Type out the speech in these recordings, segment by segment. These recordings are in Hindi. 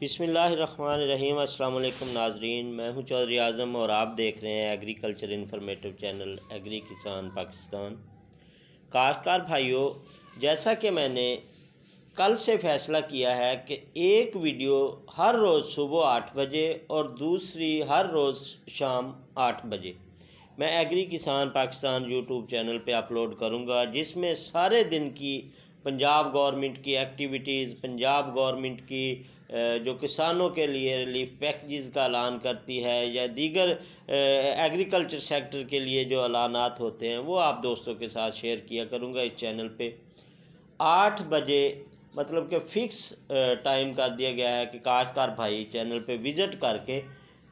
बिस्मिल्लाहिर्रहमानिर्रहीम। अस्सलाम वालेकुम नाजरीन, मैं हूं चौधरी आज़म और आप देख रहे हैं एग्रीकल्चर इन्फॉर्मेटिव चैनल एग्री किसान पाकिस्तान। काश्तकार भाइयों, जैसा कि मैंने कल से फ़ैसला किया है कि एक वीडियो हर रोज़ सुबह 8 बजे और दूसरी हर रोज़ शाम 8 बजे मैं एग्री किसान पाकिस्तान यूट्यूब चैनल पे अपलोड करूँगा, जिसमें सारे दिन की पंजाब गवर्नमेंट की एक्टिविटीज़, पंजाब गवर्नमेंट की जो किसानों के लिए रिलीफ पैकेजेस का ऐलान करती है या दीगर एग्रीकल्चर सेक्टर के लिए जो ऐलानात होते हैं वो आप दोस्तों के साथ शेयर किया करूँगा इस चैनल पे। 8 बजे मतलब कि फ़िक्स टाइम कर दिया गया है कि काश्तकार भाई चैनल पे विज़िट करके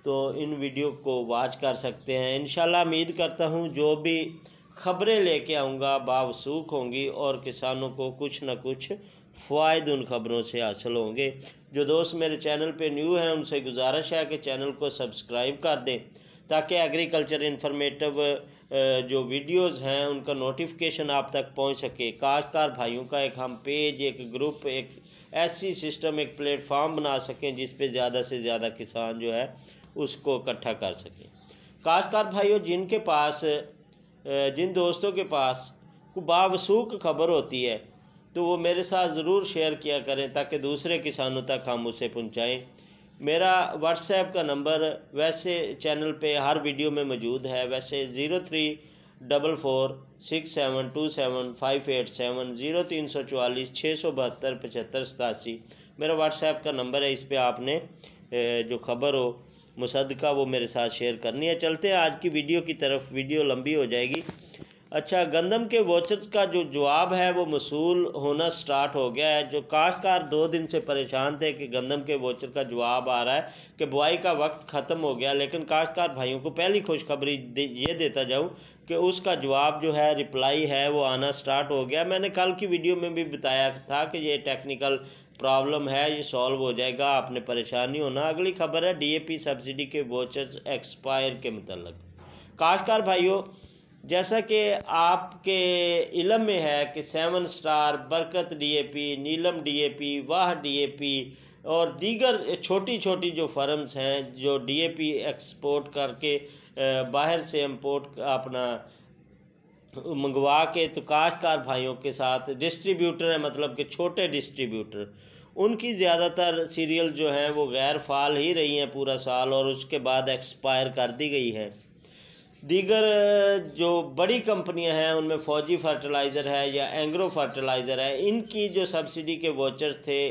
तो इन वीडियो को वॉच कर सकते हैं। इंशाल्लाह उम्मीद करता हूँ जो भी ख़बरें लेके आऊँगा बावसूख होंगी और किसानों को कुछ न कुछ फ़ायदे उन ख़बरों से हासिल होंगे। जो दोस्त मेरे चैनल पे न्यू हैं उनसे गुजारिश है कि चैनल को सब्सक्राइब कर दें ताकि एग्रीकल्चर इन्फॉर्मेटिव जो वीडियोस हैं उनका नोटिफिकेशन आप तक पहुंच सके। काश्तकार भाइयों का एक हम पेज, एक ग्रुप, एक ऐसी सिस्टम, एक प्लेटफॉर्म बना सकें जिस पे ज़्यादा से ज़्यादा किसान जो है उसको इकट्ठा कर सकें। काश्तकार भाइयों, जिन दोस्तों के पास को बावसूख खबर होती है तो वो मेरे साथ ज़रूर शेयर किया करें ताकि दूसरे किसानों तक हम उसे पहुंचाएं। मेरा व्हाट्सएप का नंबर वैसे चैनल पे हर वीडियो में मौजूद है, वैसे 0344672758 0344 672 75 87 मेरा व्हाट्सएप का नंबर है। इस पे आपने जो ख़बर हो मुसद्दका वो मेरे साथ शेयर करनी है। चलते हैं आज की वीडियो की तरफ, वीडियो लंबी हो जाएगी। अच्छा, गंदम के वोचर्स का जो जवाब है वो मसूल होना स्टार्ट हो गया है। जो काश्तकार 2 दिन से परेशान थे कि गंदम के वोचर का जवाब आ रहा है कि बुआई का वक्त ख़त्म हो गया, लेकिन काश्तकार भाइयों को पहली खुशखबरी ये देता जाऊं कि उसका जवाब जो है, रिप्लाई है, वो आना स्टार्ट हो गया। मैंने कल की वीडियो में भी बताया था कि ये टेक्निकल प्रॉब्लम है, ये सॉल्व हो जाएगा, आपने परेशान नहीं होना। अगली खबर है DAP सब्सिडी के वोचर्स एक्सपायर के मतलब। काश्तकार भाइयों, जैसा कि आपके इल्म में है कि 7 स्टार, बरकत DAP, नीलम DAP, वाह DAP और दीगर छोटी छोटी जो फर्म्स हैं जो DAP एक्सपोर्ट करके बाहर से इंपोर्ट अपना मंगवा के तो काश्तकार भाइयों के साथ डिस्ट्रीब्यूटर है, मतलब कि छोटे डिस्ट्रीब्यूटर, उनकी ज़्यादातर सीरियल जो हैं वो गैर फ़ाल ही रही हैं पूरा साल और उसके बाद एक्सपायर कर दी गई है। दीगर जो बड़ी कंपनियां हैं उनमें फौजी फर्टिलाइज़र है या एंग्रो फर्टिलाइज़र है, इनकी जो सब्सिडी के वोचर्स थे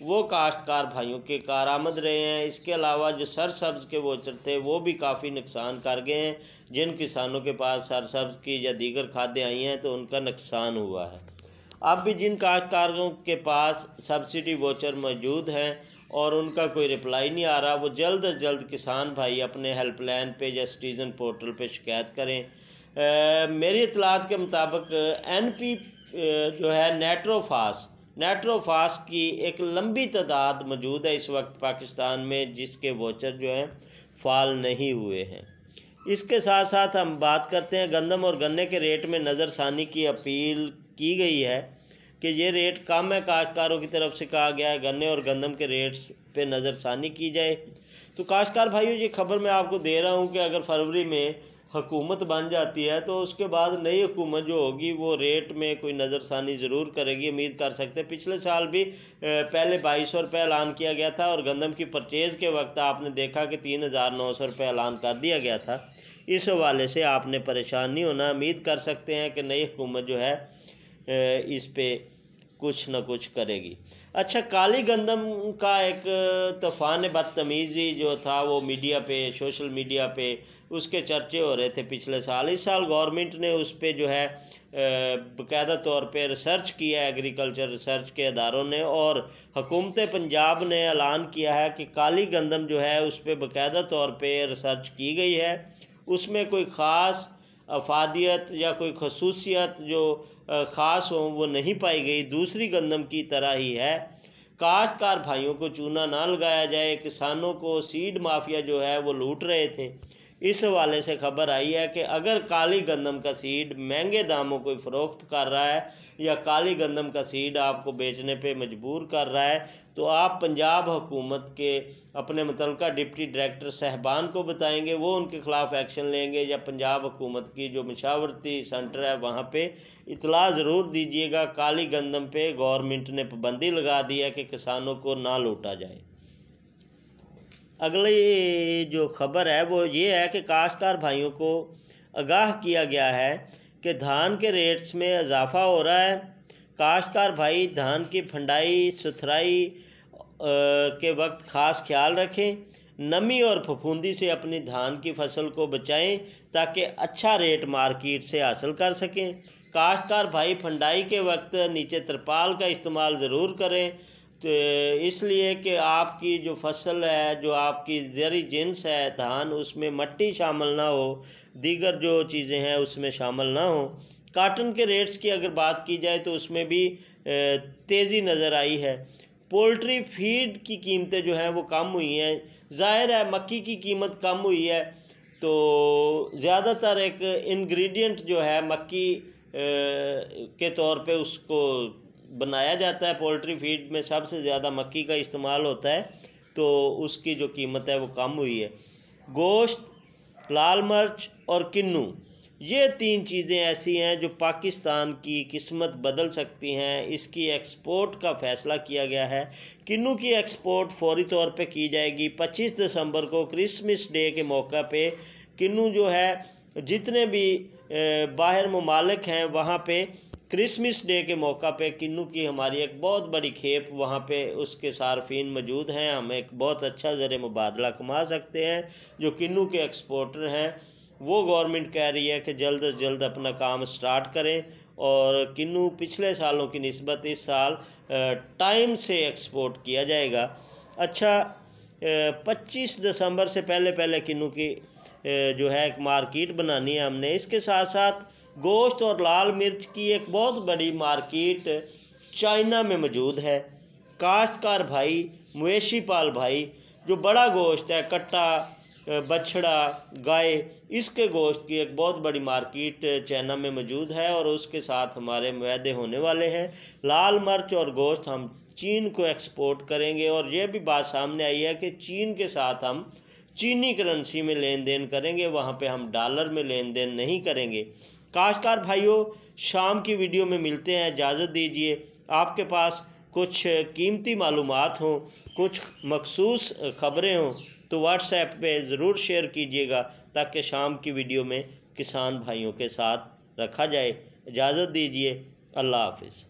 वो काश्तकार भाइयों के कारआमद रहे हैं। इसके अलावा जो सरसब्ज़ के वोचर थे वो भी काफ़ी नुकसान कर गए हैं। जिन किसानों के पास सरसब्ज़ की या दीगर खादें आई हैं तो उनका नुकसान हुआ है। अब भी जिन काश्तकारों के पास सब्सिडी वोचर मौजूद हैं और उनका कोई रिप्लाई नहीं आ रहा, वो जल्द अज जल्द किसान भाई अपने हेल्पलाइन पे या सिटीज़न पोर्टल पे शिकायत करें। मेरी इतलात के मुताबिक NP जो है नेट्रोफास की एक लंबी तादाद मौजूद है इस वक्त पाकिस्तान में, जिसके वोचर जो हैं फ़ाल नहीं हुए हैं। इसके साथ साथ हम बात करते हैं गंदम और गन्ने के रेट में नज़रसानी की अपील की गई है कि ये रेट कम है। काश्तकारों की तरफ से कहा गया है गन्ने और गंदम के रेट्स पे नज़रसानी की जाए। तो काश्तकार भाइयों, ये खबर मैं आपको दे रहा हूँ कि अगर फरवरी में हुकूमत बन जाती है तो उसके बाद नई हुकूमत जो होगी वो रेट में कोई नज़रसानी ज़रूर करेगी, उम्मीद कर सकते हैं। पिछले साल भी पहले 2200 रुपये ऐलान किया गया था और गंदम की परचेज़ के वक्त आपने देखा कि 3900 रुपये ऐलान कर दिया गया था। इस हवाले से आपने परेशान नहीं होना, उम्मीद कर सकते हैं कि नई हुकूमत जो है इस पे कुछ न कुछ करेगी। अच्छा, काली गंदम का एक तूफ़ान बदतमीज़ी जो था वो मीडिया पे, सोशल मीडिया पे उसके चर्चे हो रहे थे पिछले साल। इस साल गवर्नमेंट ने उस पे जो है बाकायदा तौर पे रिसर्च किया, एग्रीकल्चर रिसर्च के अदारों ने, और हुकूमत पंजाब ने ऐलान किया है कि काली गंदम जो है उस पर बाकायदा तौर पे रिसर्च की गई है। उसमें कोई ख़ास अफादियत या कोई खसूसियत जो ख़ास हो वो नहीं पाई गई, दूसरी गंदम की तरह ही है। काश्तकार भाइयों को चूना ना लगाया जाए। किसानों को सीड माफिया जो है वो लूट रहे थे। इस हवाले से खबर आई है कि अगर काली गंदम का सीड महंगे दामों को फ़रोख्त कर रहा है या काली गंदम का सीड आपको बेचने पे मजबूर कर रहा है, तो आप पंजाब हुकूमत के अपने मुतल्लिका डिप्टी डायरेक्टर साहबान को बताएंगे, वो उनके ख़िलाफ़ एक्शन लेंगे, या पंजाब हुकूमत की जो मशावरती सेंटर है वहाँ पे इतला ज़रूर दीजिएगा। काली गंदम पे गवर्नमेंट ने पाबंदी लगा दी है कि किसानों को ना लूटा जाए। अगली जो खबर है वो ये है कि काश्तकार भाइयों को आगाह किया गया है कि धान के रेट्स में इजाफ़ा हो रहा है। काश्तकार भाई धान की फंडाई सुथराई के वक्त ख़ास ख्याल रखें, नमी और फफूंदी से अपनी धान की फसल को बचाएं ताकि अच्छा रेट मार्केट से हासिल कर सकें। काश्तकार भाई फंडाई के वक्त नीचे तरपाल का इस्तेमाल ज़रूर करें, तो इसलिए कि आपकी जो फसल है, जो आपकी ज़री जिन्स है धान, उसमें मट्टी शामिल ना हो, दीगर जो चीज़ें हैं उसमें शामिल ना हो। काटन के रेट्स की अगर बात की जाए तो उसमें भी तेज़ी नज़र आई है। पोल्ट्री फीड की कीमतें जो हैं वो कम हुई हैं। ज़ाहिर है मक्की की कीमत कम हुई है, तो ज़्यादातर एक इंग्रेडिएंट जो है मक्की के तौर पे उसको बनाया जाता है। पोल्ट्री फीड में सबसे ज़्यादा मक्की का इस्तेमाल होता है, तो उसकी जो कीमत है वो कम हुई है। गोश्त, लाल मिर्च और किन्नू, ये तीन चीज़ें ऐसी हैं जो पाकिस्तान की किस्मत बदल सकती हैं। इसकी एक्सपोर्ट का फ़ैसला किया गया है। किन्नू की एक्सपोर्ट फौरी तौर पे की जाएगी। 25 दिसंबर को क्रिसमस डे के मौका पे किन्नू जो है, जितने भी बाहर ममालिक हैं वहाँ पे क्रिसमस डे के मौका पे किन्नू की हमारी एक बहुत बड़ी खेप वहाँ पे उसके सार्फिन मौजूद हैं। हम एक बहुत अच्छा ज़र मुबादला कमा सकते हैं। जो किन्नू के एक्सपोर्टर हैं वो गवर्नमेंट कह रही है कि जल्द अज जल्द अपना काम स्टार्ट करें, और किन्नू पिछले सालों की निस्बत इस साल टाइम से एक्सपोर्ट किया जाएगा। अच्छा, 25 दिसंबर से पहले किन्नू की जो है एक मार्केट बनानी है हमने। इसके साथ साथ गोश्त और लाल मिर्च की एक बहुत बड़ी मार्केट चाइना में मौजूद है। काश्तकार भाई, मवेशी पाल भाई, जो बड़ा गोश्त है, कट्टा, बछड़ा, गाय, इसके गोश्त की एक बहुत बड़ी मार्केट चाइना में मौजूद है, और उसके साथ हमारे मुआहदे होने वाले हैं। लाल मिर्च और गोश्त हम चीन को एक्सपोर्ट करेंगे, और ये भी बात सामने आई है कि चीन के साथ हम चीनी करेंसी में लेन देन करेंगे, वहाँ पे हम डॉलर में लेन देन नहीं करेंगे। काश्तकार भाइयों, शाम की वीडियो में मिलते हैं, इजाज़त दीजिए। आपके पास कुछ कीमती मालूमात हों, कुछ मखसूस ख़बरें हों, तो व्हाट्सएप पे ज़रूर शेयर कीजिएगा ताकि शाम की वीडियो में किसान भाइयों के साथ रखा जाए। इजाज़त दीजिए, अल्लाह हाफ़िज़।